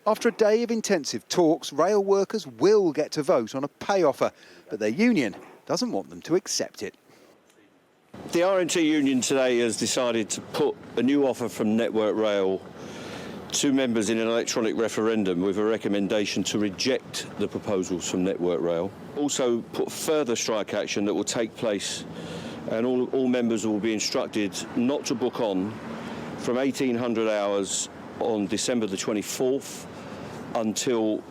After a day of intensive talks, rail workers will get to vote on a pay offer, but their union doesn't want them to accept it. The RMT union today has decided to put a new offer from Network Rail to members in an electronic referendum with a recommendation to reject the proposals from Network Rail. Also put further strike action that will take place, and all members will be instructed not to book on from 1800 hours on December the 24th until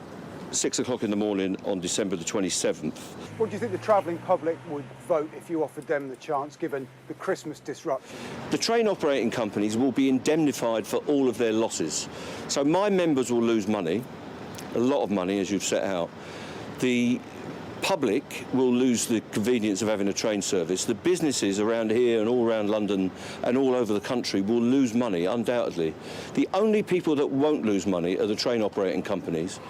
6 o'clock in the morning on December the 27th. What do you think the travelling public would vote if you offered them the chance, given the Christmas disruption? The train operating companies will be indemnified for all of their losses. So my members will lose money, a lot of money, as you've set out. The public will lose the convenience of having a train service. The businesses around here and all around London and all over the country will lose money, undoubtedly. The only people that won't lose money are the train operating companies.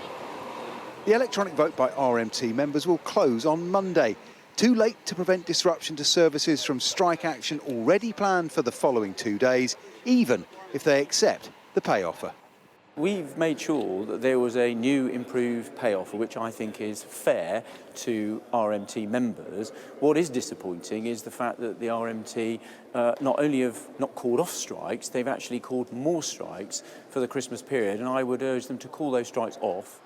The electronic vote by RMT members will close on Monday. Too late to prevent disruption to services from strike action already planned for the following 2 days, even if they accept the pay offer. We've made sure that there was a new improved pay offer, which I think is fair to RMT members. What is disappointing is the fact that the RMT not only have not called off strikes, they've actually called more strikes for the Christmas period, and I would urge them to call those strikes off.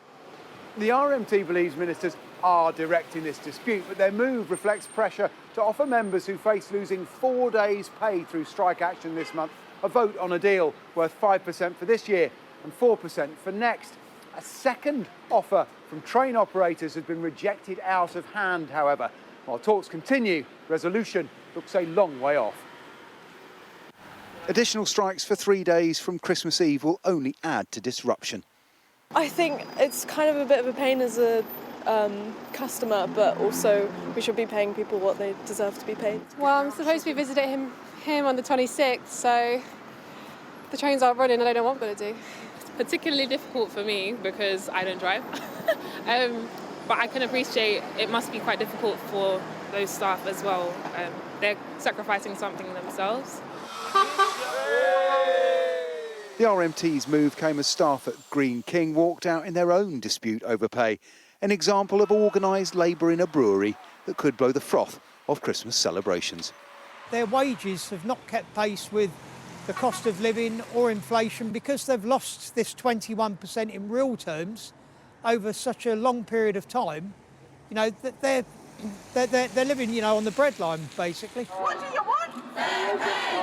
The RMT believes ministers are directing this dispute, but their move reflects pressure to offer members who face losing 4 days' pay through strike action this month a vote on a deal worth 5% for this year and 4% for next. A second offer from train operators has been rejected out of hand, however. While talks continue, resolution looks a long way off. Additional strikes for 3 days from Christmas Eve will only add to disruption. I think it's kind of a bit of a pain as a customer, but also we should be paying people what they deserve to be paid. Well, I'm supposed to be visiting him on the 26th, so the trains aren't running, I don't know what I'm going to do. It's particularly difficult for me because I don't drive, but I can appreciate it must be quite difficult for those staff as well. They're sacrificing something themselves. The RMT's move came as staff at Green King walked out in their own dispute over pay, an example of organised labour in a brewery that could blow the froth of Christmas celebrations. Their wages have not kept pace with the cost of living or inflation because they've lost this 21% in real terms over such a long period of time. You know, that they're living, you know, on the breadline, basically. What do you want?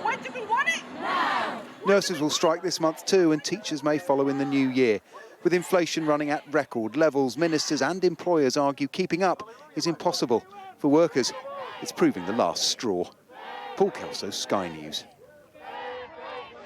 When do we want it? Now! Nurses will strike this month too, and teachers may follow in the new year. With inflation running at record levels, ministers and employers argue keeping up is impossible. For workers, it's proving the last straw. Paul Kelso, Sky News.